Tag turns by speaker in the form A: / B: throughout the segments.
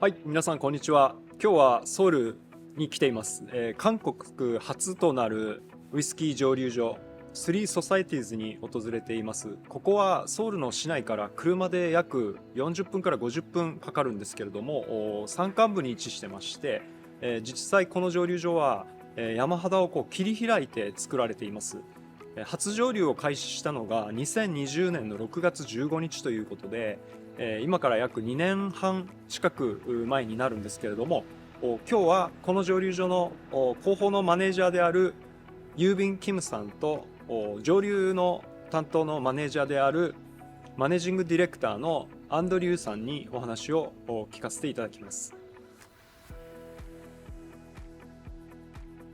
A: はい、皆さんこんにちは。今日はソウルに来ています。韓国初となるウイスキー蒸留所3ソサエティーズに訪れています。ここはソウルの市内から車で約40分から50分かかるんですけれども、山間部に位置してまして、実際この蒸留所は山肌を切り開いて作られています。初蒸留を開始したのが2020年の6月15日ということで、今から約2年半近く前になるんですけれども、今日はこの蒸留所の広報のマネージャーであるユービン・キムさんと蒸留の担当のマネージャーであるマネージングディレクターのアンドリューさんにお話を聞かせていただきます。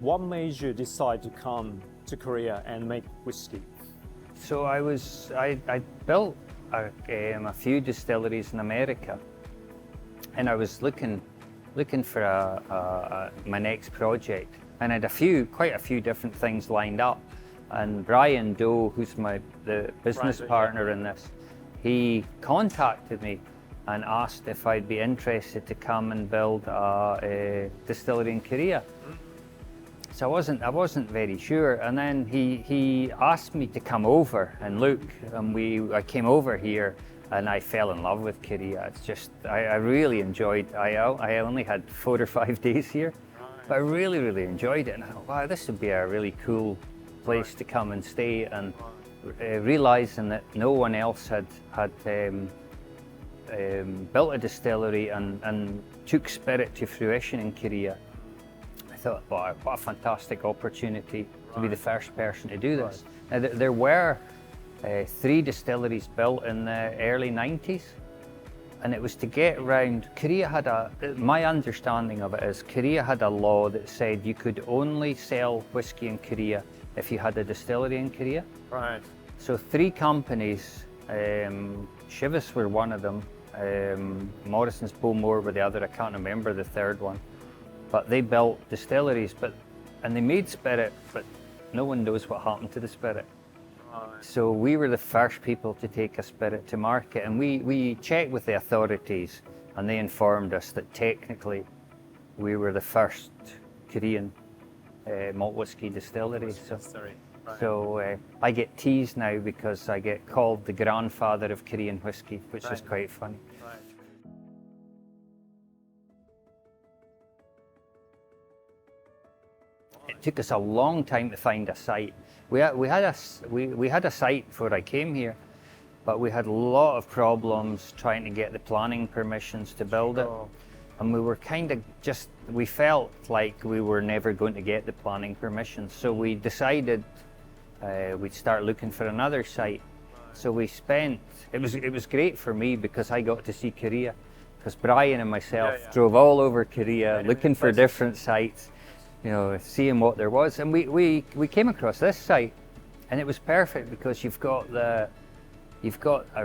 A: What made you decide to come to Korea and make whiskey?
B: So I built a few distilleries in America, and I was looking for my next project, and I had quite a few different things lined up. And Brian Doe, who's the business partner in this, he contacted me and asked if I'd be interested to come and build a distillery in Korea. So I wasn't very sure, and then he asked me to come over and look, and I came over here, and I fell in love with Korea. It's just I really enjoyed. I only had 4 or 5 days here, but I really enjoyed it, and I thought, wow, this would be a really cool place to come and stay. And realizing that no one else had built a distillery and took spirit to fruition in Korea, I thought, wow, what a fantastic opportunity to be the first person to do this. Now, there were 3 distilleries built in the early 90s, and it was to get around. Korea had my understanding of it is Korea had a law that said you could only sell whiskey in Korea if you had a distillery in Korea.
A: Right.
B: So 3 companies, Chivas were one of them, Morrison's Bowmore were the other, I can't remember the third one. But they built distilleries, and they made spirit, but no one knows what happened to the spirit. So we were the first people to take a spirit to market, and we checked with the authorities, and they informed us that technically we were the first Korean malt whiskey distillery. So I get teased now because I get called the grandfather of Korean whiskey, which is quite funny. It took us a long time to find a site. We had a site before I came here, but we had a lot of problems trying to get the planning permissions to build it. And we were we felt like we were never going to get the planning permissions. So we decided we'd start looking for another site. So it was great for me because I got to see Korea, because Brian and myself drove all over Korea looking for different sites, seeing what there was, and we came across this site, and it was perfect because you've got a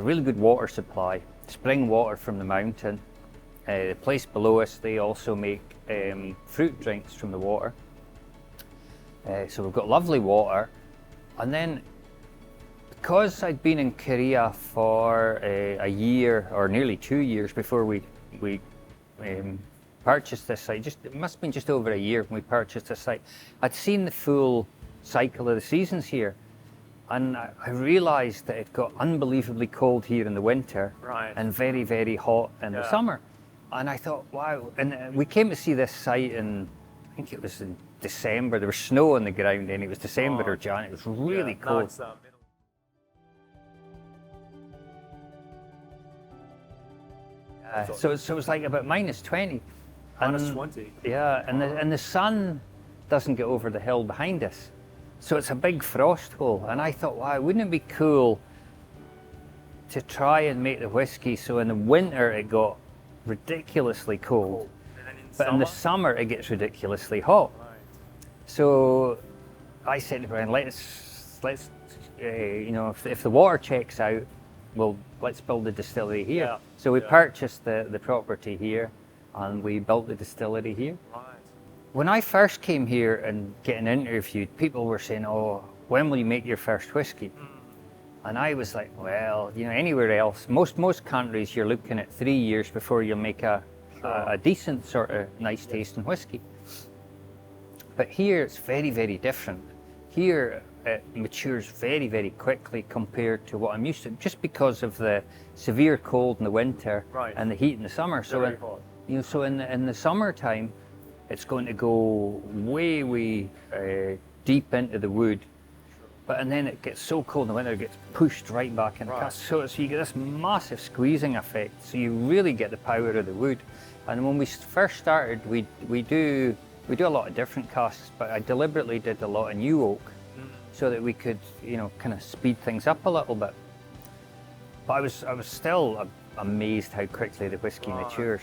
B: really good water supply, spring water from the mountain. The place below us, they also make fruit drinks from the water. So we've got lovely water, and then because I'd been in Korea for a year or nearly 2 years before we purchased this site, it must have been just over a year when we purchased this site, I'd seen the full cycle of the seasons here, and I realised that it got unbelievably cold here in the winter and very, very hot in the summer. And I thought, wow, and we came to see this site I think it was in December. There was snow on the ground, and it was December or January. It was really cold. So it was like about -20.
A: Minus 20.
B: Yeah, and the sun doesn't get over the hill behind us, so it's a big frost hole. And I thought, wow, wouldn't it be cool to try and make the whiskey so in the winter it got ridiculously cold, but in the summer it gets ridiculously hot. So I said to Brian, let's if the water checks out, let's build a distillery here. So we purchased the property here, and we built the distillery here. When I first came here and getting interviewed, people were saying, oh, when will you make your first whiskey? And I was like, well, anywhere else, most countries, you're looking at 3 years before you'll make a a decent sort of nice tasting whiskey. But here it's very, very different. Here it matures very, very quickly compared to what I'm used to, just because of the severe cold in the winter
A: Right.
B: and the heat in the summer. So,
A: Very hot.
B: so in the summertime, it's going to go way deep into the wood. But and then it gets so cold in the winter, it gets pushed right back in the
A: Right.
B: cask. So you get this massive squeezing effect. So you really get the power of the wood. And when we first started, we do a lot of different casks, but I deliberately did a lot of new oak, so that we could, kind of speed things up a little bit. But I was still amazed how quickly the whiskey matures.